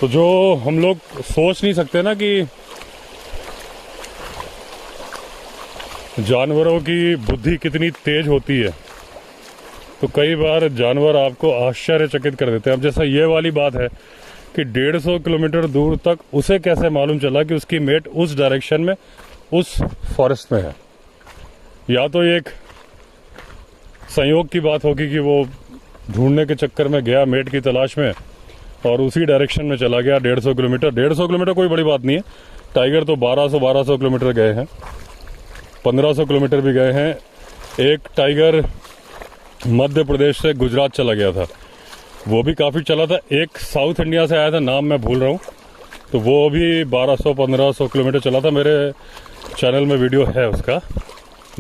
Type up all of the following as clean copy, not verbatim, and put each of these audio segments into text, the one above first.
तो जो हम लोग सोच नहीं सकते ना कि जानवरों की बुद्धि कितनी तेज होती है, तो कई बार जानवर आपको आश्चर्यचकित कर देते हैं। अब जैसा ये वाली बात है कि 150 किलोमीटर दूर तक उसे कैसे मालूम चला कि उसकी मेट उस डायरेक्शन में उस फॉरेस्ट में है। या तो एक संयोग की बात होगी कि वो ढूंढने के चक्कर में गया मेट की तलाश में और उसी डायरेक्शन में चला गया 150 किलोमीटर। 150 किलोमीटर कोई बड़ी बात नहीं है। टाइगर तो 1200 किलोमीटर गए हैं, 1500 किलोमीटर भी गए हैं। एक टाइगर मध्य प्रदेश से गुजरात चला गया था, वो भी काफ़ी चला था। एक साउथ इंडिया से आया था, नाम मैं भूल रहा हूँ, तो वो भी 1200-1500 किलोमीटर चला था। मेरे चैनल में वीडियो है उसका,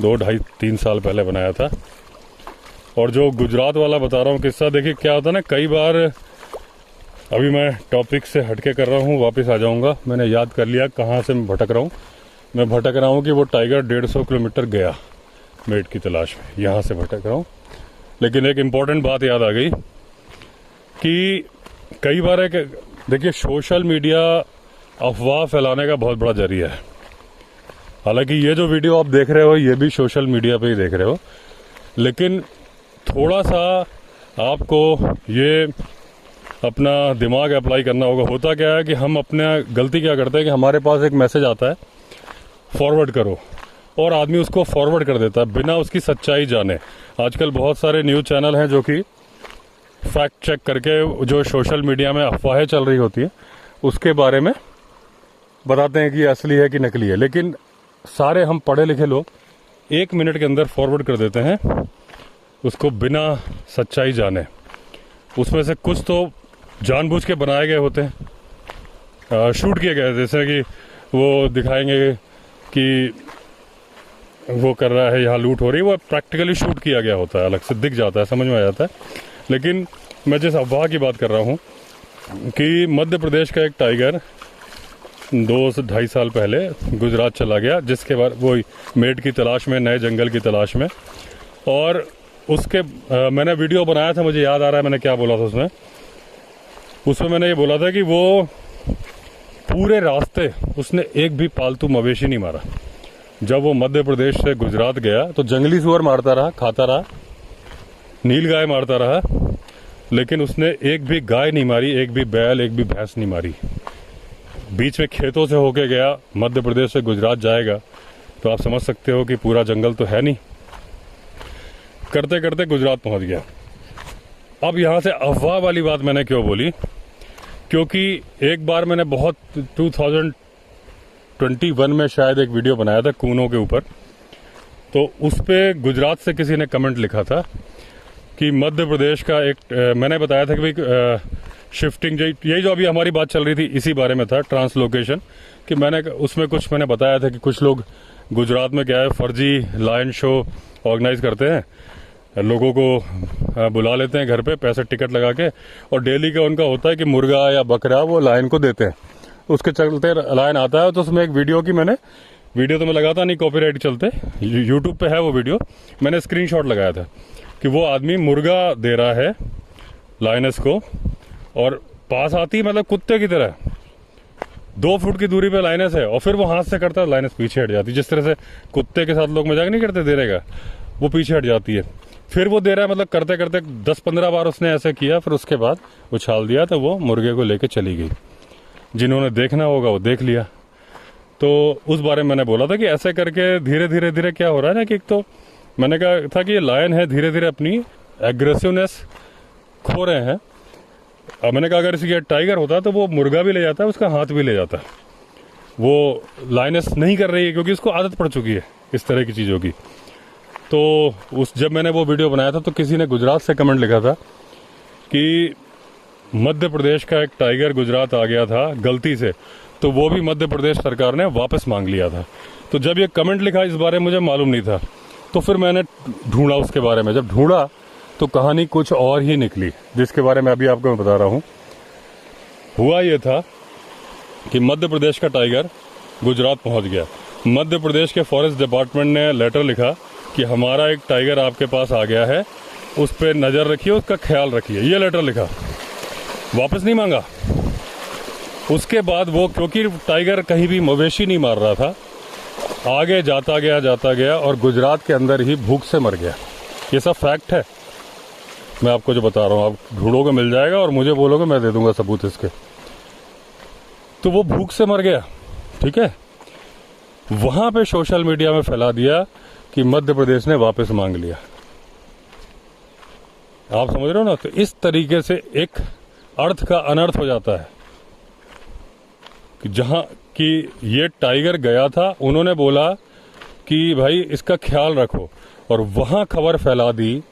2, 2.5, 3 साल पहले बनाया था। और जो गुजरात वाला बता रहा हूँ किस्सा, देखिए क्या होता है ना, कई बार, अभी मैं टॉपिक से हटके कर रहा हूँ, वापस आ जाऊँगा। मैंने याद कर लिया कहाँ से मैं भटक रहा हूँ। मैं भटक रहा हूँ कि वो टाइगर 150 किलोमीटर गया मेट की तलाश में, यहाँ से भटक रहा हूँ। लेकिन एक इम्पॉर्टेंट बात याद आ गई कि कई बार है कि देखिए सोशल मीडिया अफवाह फैलाने का बहुत बड़ा जरिया है। हालांकि ये जो वीडियो आप देख रहे हो ये भी सोशल मीडिया पे ही देख रहे हो, लेकिन थोड़ा सा आपको ये अपना दिमाग अप्लाई करना होगा। होता क्या है कि हम अपने गलती क्या करते हैं कि हमारे पास एक मैसेज आता है, फॉरवर्ड करो, और आदमी उसको फॉरवर्ड कर देता है बिना उसकी सच्चाई जाने। आजकल बहुत सारे न्यूज़ चैनल हैं जो कि फैक्ट चेक करके जो सोशल मीडिया में अफवाहें चल रही होती है उसके बारे में बताते हैं कि असली है कि नकली है। लेकिन सारे हम पढ़े लिखे लोग 1 मिनट के अंदर फॉरवर्ड कर देते हैं उसको बिना सच्चाई जाने। उसमें से कुछ तो जानबूझ के बनाए गए होते हैं, शूट किए गए, जैसे कि वो दिखाएंगे कि वो कर रहा है, यहाँ लूट हो रही है, वो प्रैक्टिकली शूट किया गया होता है, अलग से दिख जाता है, समझ में आ जाता है। लेकिन मैं जिस अफवाह की बात कर रहा हूँ कि मध्य प्रदेश का एक टाइगर 2 से 2.5 साल पहले गुजरात चला गया, जिसके बाद वो मेट की तलाश में, नए जंगल की तलाश में। और उसके मैंने वीडियो बनाया था, मुझे याद आ रहा है मैंने क्या बोला था उसमें मैंने ये बोला था कि वो पूरे रास्ते उसने एक भी पालतू मवेशी नहीं मारा। जब वो मध्य प्रदेश से गुजरात गया तो जंगली सुअर मारता रहा, खाता रहा, नील गाय मारता रहा, लेकिन उसने एक भी गाय नहीं मारी, एक भी बैल, एक भी भैंस नहीं मारी। बीच में खेतों से होके गया, मध्य प्रदेश से गुजरात जाएगा तो आप समझ सकते हो कि पूरा जंगल तो है नहीं। करते करते गुजरात पहुंच गया। अब यहाँ से अफवाह वाली बात मैंने क्यों बोली, क्योंकि एक बार मैंने बहुत 2021 में शायद एक वीडियो बनाया था कूनों के ऊपर, तो उस पे गुजरात से किसी ने कमेंट लिखा था कि मध्य प्रदेश का एक मैंने बताया था कि भाई शिफ्टिंग, यही जो अभी हमारी बात चल रही थी इसी बारे में था, ट्रांसलोकेशन, कि मैंने उसमें कुछ मैंने बताया था कि कुछ लोग गुजरात में क्या है फर्जी लायन शो ऑर्गेनाइज करते हैं, लोगों को बुला लेते हैं घर पे पैसे टिकट लगा के, और डेली का उनका होता है कि मुर्गा या बकरा वो लायन को देते हैं। उसके चलते लायन आता है, तो उसमें एक वीडियो की वीडियो तो मैं लगाता नहीं कॉपीराइट चलते, यूट्यूब पे है वो वीडियो, मैंने स्क्रीनशॉट लगाया था कि वो आदमी मुर्गा दे रहा है लायनस को, और पास आती मतलब कुत्ते की तरह 2 फुट की दूरी पे लाइनस है, और फिर वो हाथ से करता है, लाइनस पीछे हट जाती है। जिस तरह से कुत्ते के साथ लोग मजाक नहीं करते देने का, वो पीछे हट जाती है। फिर वो दे रहा है, मतलब करते करते 10-15 बार उसने ऐसे किया, फिर उसके बाद उछाल दिया तो वो मुर्गे को लेके चली गई। जिन्होंने देखना होगा वो देख लिया। तो उस बारे में मैंने बोला था कि ऐसे करके धीरे धीरे धीरे क्या हो रहा है ना, कि एक तो मैंने कहा था कि ये लायन है धीरे धीरे अपनी एग्रेसिवनेस खो रहे हैं। मैंने कहा अगर इसकी टाइगर होता तो वो मुर्गा भी ले जाता है, उसका हाथ भी ले जाता। वो लाइनस नहीं कर रही है क्योंकि उसको आदत पड़ चुकी है इस तरह की चीज़ों की। तो जब मैंने वो वीडियो बनाया था तो किसी ने गुजरात से कमेंट लिखा था कि मध्य प्रदेश का एक टाइगर गुजरात आ गया था गलती से, तो वो भी मध्य प्रदेश सरकार ने वापस मांग लिया था। तो जब ये कमेंट लिखा इस बारे में मुझे मालूम नहीं था, तो फिर मैंने ढूंढा उसके बारे में। जब ढूंढा तो कहानी कुछ और ही निकली, जिसके बारे में अभी आपको मैं बता रहा हूँ। हुआ ये था कि मध्य प्रदेश का टाइगर गुजरात पहुंच गया। मध्य प्रदेश के फॉरेस्ट डिपार्टमेंट ने लेटर लिखा कि हमारा एक टाइगर आपके पास आ गया है, उस पर नज़र रखिए, उसका ख्याल रखिए। ये लेटर लिखा, वापस नहीं मांगा। उसके बाद वो, क्योंकि टाइगर कहीं भी मवेशी नहीं मार रहा था, आगे जाता गया और गुजरात के अंदर ही भूख से मर गया। ये सब फैक्ट है, मैं आपको जो बता रहा हूँ, आप ढूंढोगे मिल जाएगा और मुझे बोलोगे मैं दे दूंगा सबूत इसके। तो वो भूख से मर गया, ठीक है। वहां पे सोशल मीडिया में फैला दिया कि मध्य प्रदेश ने वापस मांग लिया। आप समझ रहे हो ना। तो इस तरीके से एक अर्थ का अनर्थ हो जाता है कि जहां कि ये टाइगर गया था, उन्होंने बोला कि भाई इसका ख्याल रखो, और वहां खबर फैला दी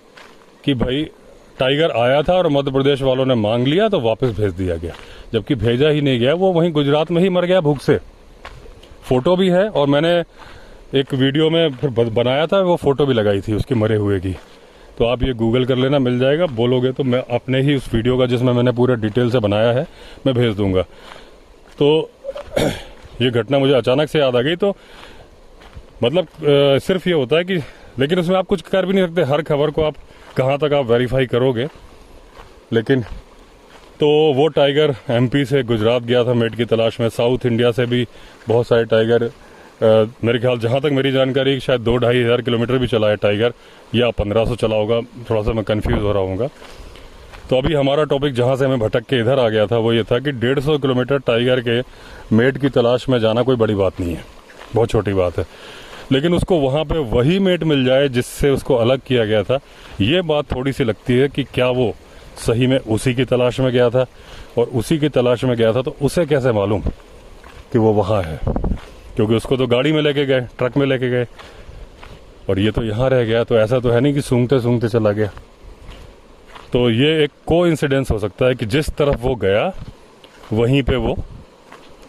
कि भाई टाइगर आया था और मध्य प्रदेश वालों ने मांग लिया तो वापस भेज दिया गया, जबकि भेजा ही नहीं गया। वो वहीं गुजरात में ही मर गया भूख से। फोटो भी है और मैंने एक वीडियो में फिर बनाया था, वो फोटो भी लगाई थी उसके मरे हुए की। तो आप ये गूगल कर लेना, मिल जाएगा। बोलोगे तो मैं अपने ही उस वीडियो का, जिसमें मैंने पूरा डिटेल से बनाया है, मैं भेज दूंगा। तो ये घटना मुझे अचानक से याद आ गई। तो मतलब सिर्फ ये होता है कि, लेकिन उसमें आप कुछ कर भी नहीं सकते। हर खबर को आप कहाँ तक आप वेरीफाई करोगे। लेकिन तो वो टाइगर एमपी से गुजरात गया था मेट की तलाश में। साउथ इंडिया से भी बहुत सारे टाइगर, मेरे ख्याल, जहाँ तक मेरी जानकारी, शायद 2-2.5 हज़ार किलोमीटर भी चला है टाइगर, या 1500 चला होगा, थोड़ा सा मैं कंफ्यूज हो रहा हूँ। तो अभी हमारा टॉपिक जहाँ से हमें भटक के इधर आ गया था, वो ये था कि 150 किलोमीटर टाइगर के मेट की तलाश में जाना कोई बड़ी बात नहीं है, बहुत छोटी बात है। लेकिन उसको वहाँ पे वही मेट मिल जाए जिससे उसको अलग किया गया था, ये बात थोड़ी सी लगती है कि क्या वो सही में उसी की तलाश में गया था, और उसी की तलाश में गया था तो उसे कैसे मालूम कि वो वहाँ है, क्योंकि उसको तो गाड़ी में लेके गए, ट्रक में लेके गए, और ये तो यहाँ रह गया। तो ऐसा तो है नहीं कि सूंघते सूंघते चला गया। तो ये एक कोइंसिडेंस हो सकता है कि जिस तरफ वो गया वहीं पे वो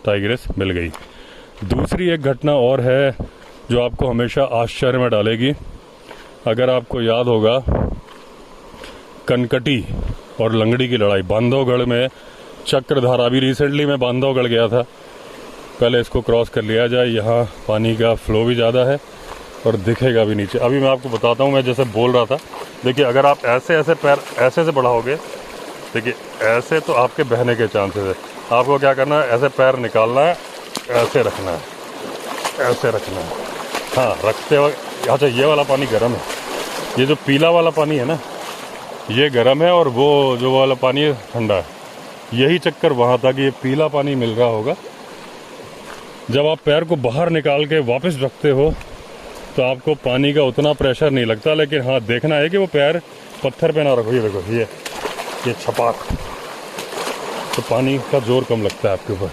टाइग्रेस मिल गई। दूसरी एक घटना और है जो आपको हमेशा आश्चर्य में डालेगी। अगर आपको याद होगा, कनकटी और लंगड़ी की लड़ाई, बांधवगढ़ में चक्रधारा। अभी रिसेंटली मैं बांधवगढ़ गया था, पहले इसको क्रॉस कर लिया जाए। यहाँ पानी का फ्लो भी ज़्यादा है और दिखेगा भी नीचे। अभी मैं आपको बताता हूँ, मैं जैसे बोल रहा था, देखिए अगर आप ऐसे ऐसे पैर ऐसे से बढ़ाओगे, देखिए ऐसे, तो आपके बहने के चांसेस है। आपको क्या करना है, ऐसे पैर निकालना है, ऐसे रखना है, ऐसे रखना है। हाँ, रखते वक्त। अच्छा, ये वाला पानी गर्म है, ये जो पीला वाला पानी है ना, ये गर्म है, और वो जो वाला पानी है ठंडा है। यही चक्कर वहाँ था कि ये पीला पानी मिल रहा होगा। जब आप पैर को बाहर निकाल के वापस रखते हो तो आपको पानी का उतना प्रेशर नहीं लगता। लेकिन हाँ, देखना है कि वो पैर पत्थर पे ना रखो। ये देखो, ये छपाक, तो पानी का जोर कम लगता है आपके ऊपर।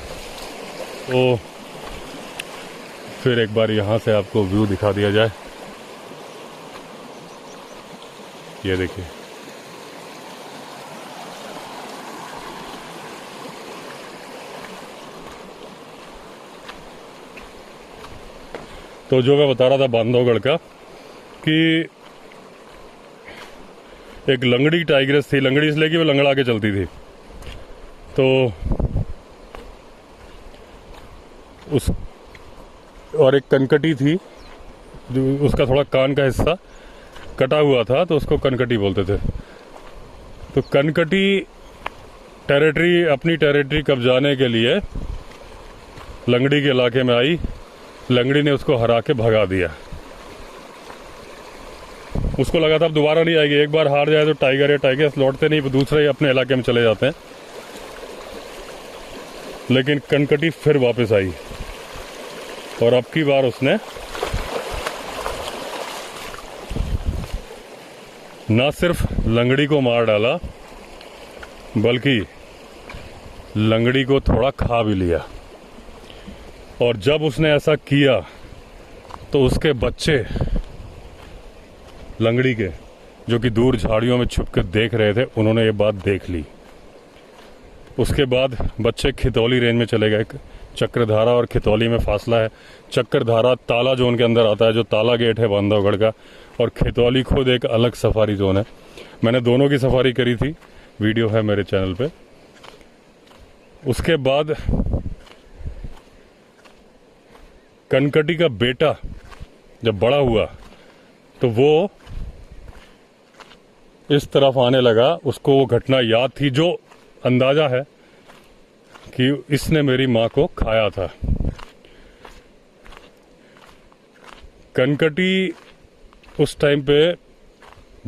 तो फिर एक बार यहाँ से आपको व्यू दिखा दिया जाए। ये देखिए, तो जो मैं बता रहा था बांधवगढ़ का, कि एक लंगड़ी टाइग्रेस थी। लंगड़ी इसलिए कि वो लंगड़ा के चलती थी। तो उस और एक कनकटी थी, जो उसका थोड़ा कान का हिस्सा कटा हुआ था, तो उसको कनकटी बोलते थे। तो कनकटी टेरिटरी, अपनी टेरिटरी कब्जाने के लिए लंगड़ी के इलाके में आई। लंगड़ी ने उसको हरा के भगा दिया। उसको लगा था अब दोबारा नहीं आएगी, एक बार हार जाए तो टाइगर या टाइगर्स लौटते नहीं, दूसरे अपने इलाके में चले जाते हैं। लेकिन कनकटी फिर वापस आई, और अब की बार उसने ना सिर्फ लंगड़ी को मार डाला, बल्कि लंगड़ी को थोड़ा खा भी लिया। और जब उसने ऐसा किया तो उसके बच्चे लंगड़ी के, जो कि दूर झाड़ियों में छुप कर देख रहे थे, उन्होंने ये बात देख ली। उसके बाद बच्चे खितौली रेंज में चले गए। चक्रधारा और खितौली में फासला है। चक्रधारा ताला जोन के अंदर आता है, जो ताला गेट है बांधवगढ़ का, और खितौली खुद एक अलग सफारी जोन है। मैंने दोनों की सफारी करी थी, वीडियो है मेरे चैनल पे। उसके बाद कनकटी का बेटा जब बड़ा हुआ तो वो इस तरफ आने लगा। उसको वो घटना याद थी, जो अंदाजा है कि इसने मेरी माँ को खाया था। कनकटी उस टाइम पे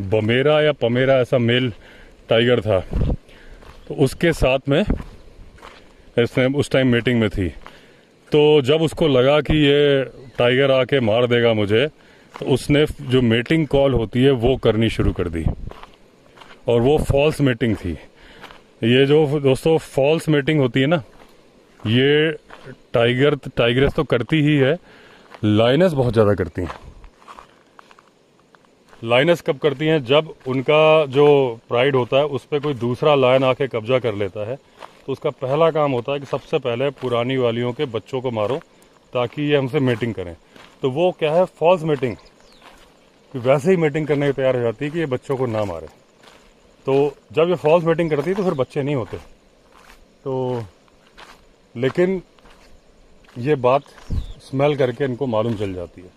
बमेरा या पमेरा ऐसा मेल टाइगर था, तो उसके साथ में इसने उस टाइम मीटिंग में थी। तो जब उसको लगा कि ये टाइगर आके मार देगा मुझे, तो उसने जो मीटिंग कॉल होती है वो करनी शुरू कर दी, और वो फॉल्स मीटिंग थी। ये जो दोस्तों फॉल्स मीटिंग होती है ना, ये टाइग्रेस तो करती ही है, लाइनस बहुत ज़्यादा करती हैं। लाइनस कब करती हैं? जब उनका जो प्राइड होता है उस पर कोई दूसरा लायन आके कब्जा कर लेता है, तो उसका पहला काम होता है कि सबसे पहले पुरानी वालियों के बच्चों को मारो ताकि ये हमसे मीटिंग करें। तो वो क्या है, फॉल्स मीटिंग, कि वैसे ही मीटिंग करने की तैयार हो जाती है कि ये बच्चों को ना मारे। तो जब ये फॉल्स मीटिंग करती है तो फिर बच्चे नहीं होते। तो लेकिन ये बात स्मेल करके इनको मालूम चल जाती है।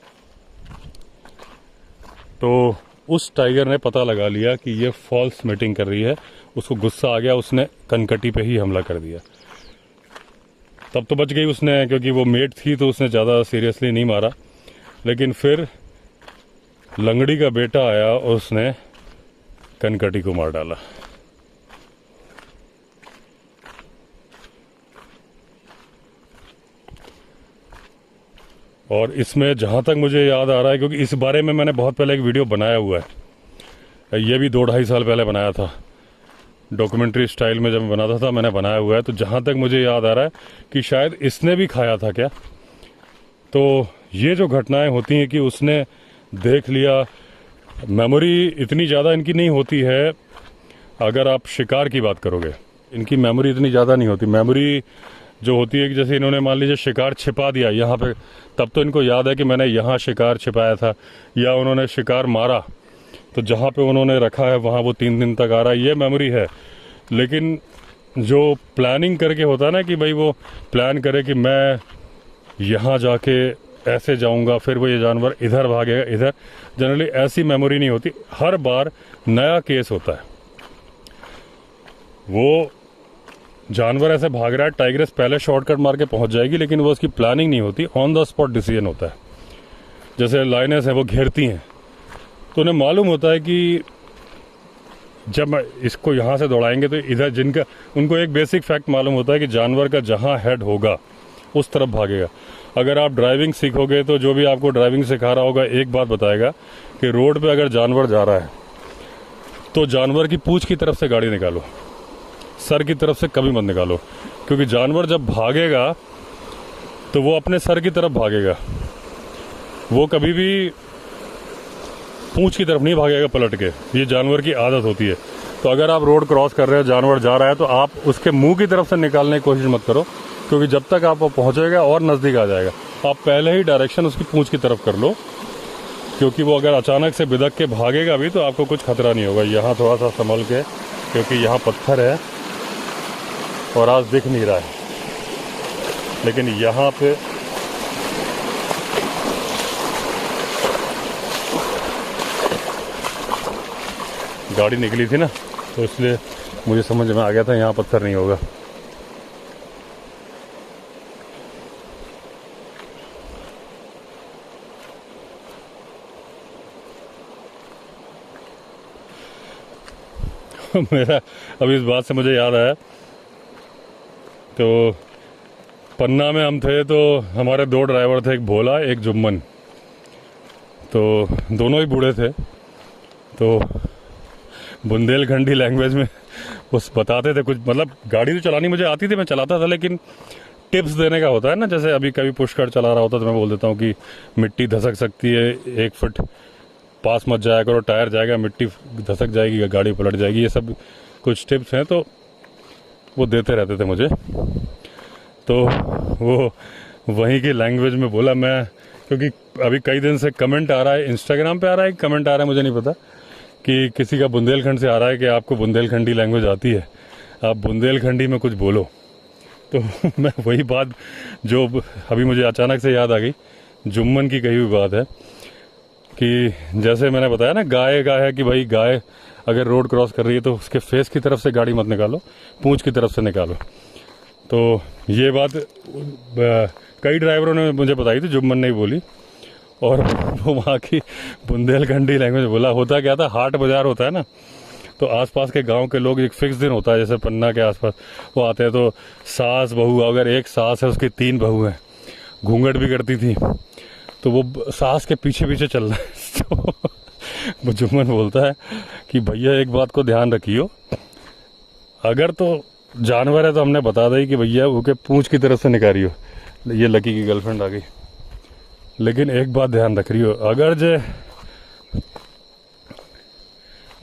तो उस टाइगर ने पता लगा लिया कि ये फॉल्स मीटिंग कर रही है, उसको गुस्सा आ गया, उसने कनकटी पे ही हमला कर दिया। तब तो बच गई उसने, क्योंकि वो मेट थी तो उसने ज़्यादा सीरियसली नहीं मारा। लेकिन फिर लंगड़ी का बेटा आया और उसने कनकटी को मार डाला। और इसमें जहाँ तक मुझे याद आ रहा है, क्योंकि इस बारे में मैंने बहुत पहले एक वीडियो बनाया हुआ है, ये भी 2-2.5 साल पहले बनाया था, डॉक्यूमेंट्री स्टाइल में जब मैं बनाता था मैंने बनाया हुआ है। तो जहाँ तक मुझे याद आ रहा है कि शायद इसने भी खाया था क्या। तो ये जो घटनाएं होती हैं कि उसने देख लिया, मेमोरी इतनी ज़्यादा इनकी नहीं होती है। अगर आप शिकार की बात करोगे, इनकी मेमोरी इतनी ज़्यादा नहीं होती। मेमोरी जो होती है कि जैसे इन्होंने मान लीजिए शिकार छिपा दिया यहाँ पे, तब तो इनको याद है कि मैंने यहाँ शिकार छिपाया था, या उन्होंने शिकार मारा तो जहाँ पे उन्होंने रखा है वहाँ वो 3 दिन तक आ रहा है, ये मेमोरी है। लेकिन जो प्लानिंग करके होता है ना कि भाई वो प्लान करे कि मैं यहाँ जाके ऐसे जाऊँगा, फिर वो ये जानवर इधर भागेगा इधर, जनरली ऐसी मेमोरी नहीं होती। हर बार नया केस होता है। वो जानवर ऐसे भाग रहा है, टाइग्रेस पहले शॉर्टकट मार के पहुंच जाएगी, लेकिन वो उसकी प्लानिंग नहीं होती, ऑन द स्पॉट डिसीजन होता है। जैसे लाइनस है वो घेरती हैं, तो उन्हें मालूम होता है कि जब इसको यहाँ से दौड़ाएंगे तो इधर, जिनका उनको एक बेसिक फैक्ट मालूम होता है कि जानवर का जहाँ हेड होगा उस तरफ भागेगा। अगर आप ड्राइविंग सीखोगे तो जो भी आपको ड्राइविंग सिखा रहा होगा एक बात बताएगा कि रोड पे अगर जानवर जा रहा है तो जानवर की पूंछ की तरफ से गाड़ी निकालो, सर की तरफ से कभी मत निकालो, क्योंकि जानवर जब भागेगा तो वो अपने सर की तरफ भागेगा, वो कभी भी पूंछ की तरफ नहीं भागेगा पलट के। ये जानवर की आदत होती है। तो अगर आप रोड क्रॉस कर रहे हो, जानवर जा रहा है, तो आप उसके मुंह की तरफ से निकालने की कोशिश मत करो, क्योंकि जब तक आप पहुंचेगा और नज़दीक आ जाएगा। आप पहले ही डायरेक्शन उसकी पूंछ की तरफ कर लो, क्योंकि वो अगर अचानक से बिदक के भागेगा भी तो आपको कुछ खतरा नहीं होगा। यहाँ थोड़ा सा संभल के, क्योंकि यहाँ पत्थर है और आज दिख नहीं रहा है, लेकिन यहाँ पे गाड़ी निकली थी ना, तो इसलिए मुझे समझ में आ गया था यहाँ पत्थर नहीं होगा। मेरा अभी इस बात से मुझे याद आया, तो पन्ना में हम थे तो हमारे 2 ड्राइवर थे, एक भोला एक जुम्मन, तो दोनों ही बूढ़े थे। तो बुंदेलखंडी लैंग्वेज में उस बताते थे कुछ, मतलब गाड़ी तो चलानी मुझे आती थी, मैं चलाता था, लेकिन टिप्स देने का होता है ना। जैसे अभी कभी पुशकर चला रहा होता तो मैं बोल देता हूँ कि मिट्टी धसक सकती है, 1 फुट पास मत जाया करो, टायर जाएगा, मिट्टी धसक जाएगी, गाड़ी पलट जाएगी, ये सब कुछ टिप्स हैं। तो वो देते रहते थे मुझे, तो वो वहीं की लैंग्वेज में बोला मैं, क्योंकि अभी कई दिन से कमेंट आ रहा है, इंस्टाग्राम पे आ रहा है, कमेंट आ रहा है, मुझे नहीं पता, कि किसी का बुंदेलखंड से आ रहा है कि आपको बुंदेलखंडी लैंग्वेज आती है, आप बुंदेलखंडी में कुछ बोलो। तो मैं वही बात जो अभी मुझे अचानक से याद आ गई, जुम्मन की कही हुई बात है कि जैसे मैंने बताया ना, गाय है कि भाई गाय अगर रोड क्रॉस कर रही है तो उसके फेस की तरफ से गाड़ी मत निकालो, पूंछ की तरफ से निकालो। तो ये बात कई ड्राइवरों ने मुझे बताई थी, जुम्मन ने ही बोली, और वो वहाँ की बुंदेलखंडी लैंग्वेज बोला। होता क्या था, हाट बाज़ार होता है ना, तो आसपास के गांव के लोग, एक फिक्स दिन होता है जैसे पन्ना के आसपास, वो आते हैं। तो सास बहू, अगर एक सास है उसकी 3 बहू हैं, घूंघट भी करती थी, तो वो सास के पीछे पीछे चल रहा है। तो वो जुम्मन बोलता है कि भैया एक बात को ध्यान रखियो, अगर तो जानवर है तो हमने बता दी कि भैया वो के पूंछ की तरफ से निकालियो। ये लकी की गर्लफ्रेंड आ गई। लेकिन एक बात ध्यान रख रही हो, अगर जे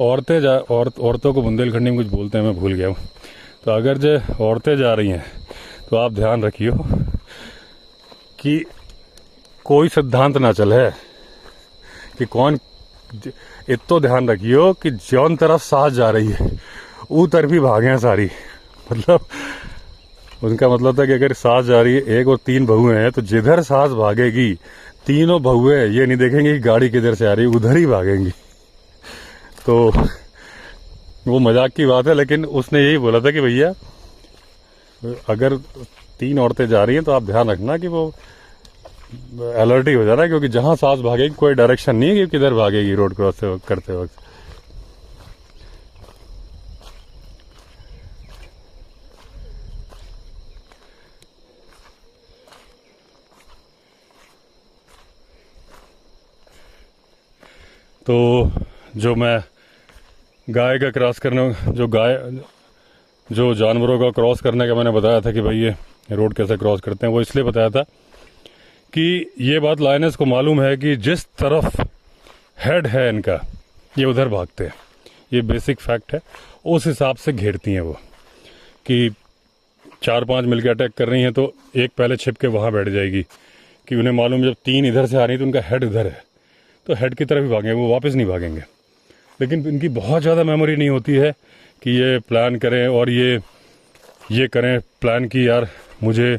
औरतों को बुंदेलखंडी में कुछ बोलते हैं, मैं भूल गया हूँ, तो अगर जो औरतें जा रही हैं तो आप ध्यान रखियो कि कोई सिद्धांत ना चले कि कौन, इतो ध्यान रखियो कि जौन तरफ सास जा रही है वो तरफ ही भागे सारी। मतलब उनका मतलब था कि अगर सास जा रही है, 1 और 3 बहुएं हैं, तो जिधर सास भागेगी, तीनों बहुएं ये नहीं देखेंगे कि गाड़ी किधर से आ रही है, उधर ही भागेंगी। तो वो मजाक की बात है, लेकिन उसने यही बोला था कि भैया अगर 3 औरतें जा रही हैं तो आप ध्यान रखना कि वो अलर्ट ही हो जाना, क्योंकि जहां सांस भागेगी कोई डायरेक्शन नहीं है कि किधर भागेगी रोड क्रॉस करते वक्त। तो जो मैं गाय का क्रॉस करने, जो जानवरों का क्रॉस करने का मैंने बताया था कि भाई ये रोड कैसे क्रॉस करते हैं, वो इसलिए बताया था कि ये बात लायनेस को मालूम है कि जिस तरफ हेड है इनका, ये उधर भागते हैं। ये बेसिक फैक्ट है। उस हिसाब से घेरती हैं वो, कि 4-5 मिलकर अटैक कर रही हैं तो एक पहले छिप के वहाँ बैठ जाएगी, कि उन्हें मालूम जब 3 इधर से आ रही है तो उनका हेड इधर है, तो हेड की तरफ ही भागेंगे, वो वापस नहीं भागेंगे। लेकिन इनकी बहुत ज़्यादा मेमोरी नहीं होती है कि ये प्लान करें और ये करें प्लान की यार मुझे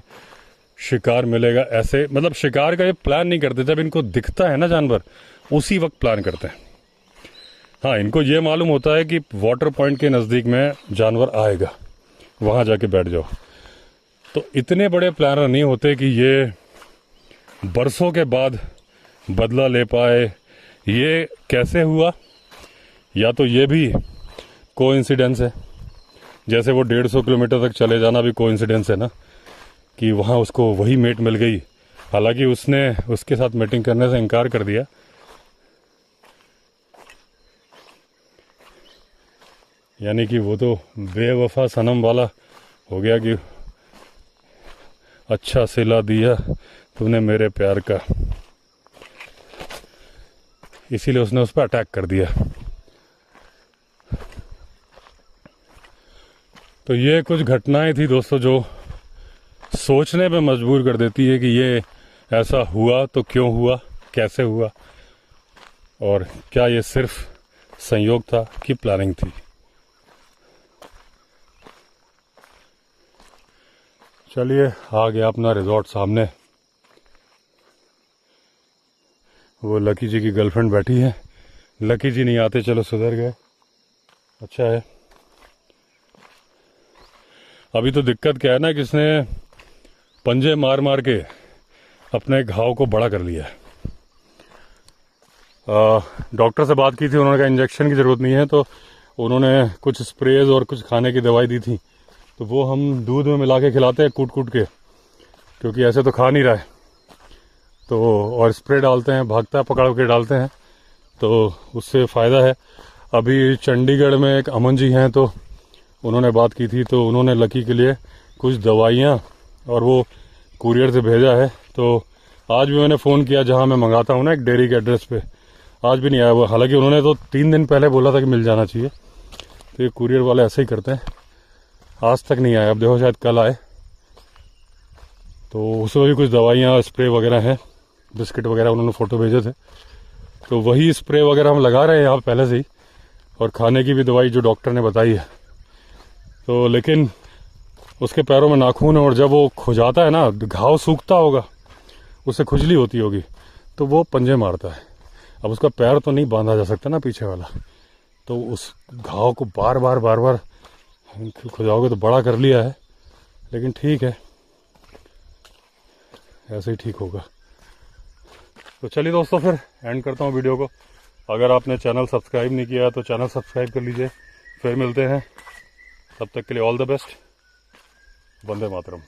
शिकार मिलेगा ऐसे। मतलब शिकार का ये प्लान नहीं करते, जब इनको दिखता है ना जानवर उसी वक्त प्लान करते हैं। हाँ, इनको ये मालूम होता है कि वाटर पॉइंट के नज़दीक में जानवर आएगा, वहाँ जाके बैठ जाओ। तो इतने बड़े प्लानर नहीं होते कि ये बरसों के बाद बदला ले पाए। ये कैसे हुआ, या तो ये भी कोइंसिडेंस है, जैसे वो 150 किलोमीटर तक चले जाना भी कोइंसिडेंस है ना, कि वहाँ उसको वही मेट मिल गई, हालांकि उसने उसके साथ मीटिंग करने से इनकार कर दिया। यानी कि वो तो बेवफा सनम वाला हो गया कि अच्छा सिला दिया तूने मेरे प्यार का, इसीलिए उसने उस पर अटैक कर दिया। तो ये कुछ घटनाएं थी दोस्तों जो सोचने पे मजबूर कर देती है कि ये ऐसा हुआ तो क्यों हुआ, कैसे हुआ, और क्या ये सिर्फ संयोग था कि प्लानिंग थी। चलिए, आ गया अपना रिजॉर्ट सामने। वो लकी जी की गर्लफ्रेंड बैठी है। लकी जी नहीं आते, चलो सुधर गए, अच्छा है। अभी तो दिक्कत क्या है ना कि इसने पंजे मार मार के अपने घाव को बड़ा कर लिया है। डॉक्टर से बात की थी, उन्होंने कहा इंजेक्शन की ज़रूरत नहीं है, तो उन्होंने कुछ स्प्रेज और कुछ खाने की दवाई दी थी, तो वो हम दूध में मिला के खिलाते हैं कूट कूट के, क्योंकि ऐसे तो खा नहीं रहा है। तो और स्प्रे डालते हैं, भागता है पकड़ के डालते हैं, तो उससे फ़ायदा है। अभी चंडीगढ़ में एक अमन जी हैं, तो उन्होंने बात की थी, तो उन्होंने लकी के लिए कुछ दवाइयाँ और वो कुरियर से भेजा है। तो आज भी मैंने फ़ोन किया जहाँ मैं मंगाता हूँ ना, एक डेयरी के एड्रेस पे, आज भी नहीं आया वो। हालांकि उन्होंने तो 3 दिन पहले बोला था कि मिल जाना चाहिए, तो ये कुरियर वाले ऐसे ही करते हैं। आज तक नहीं आया, अब देखो शायद कल आए। तो उसमें भी कुछ दवाइयाँ, स्प्रे वगैरह हैं, बिस्किट वगैरह उन्होंने फ़ोटो भेजे थे, तो वही स्प्रे वगैरह हम लगा रहे हैं यहाँ पहले से ही, और खाने की भी दवाई जो डॉक्टर ने बताई है। तो लेकिन उसके पैरों में नाखून है, और जब वो खुजाता है ना, घाव सूखता होगा, उससे खुजली होती होगी, तो वो पंजे मारता है। अब उसका पैर तो नहीं बांधा जा सकता ना पीछे वाला, तो उस घाव को बार बार खुजाओगे तो बड़ा कर लिया है, लेकिन ठीक है, ऐसे ही ठीक होगा। तो चलिए दोस्तों, फिर एंड करता हूँ वीडियो को। अगर आपने चैनल सब्सक्राइब नहीं किया तो चैनल सब्सक्राइब कर लीजिए। फिर मिलते हैं, तब तक के लिए all the best. Vande Mataram.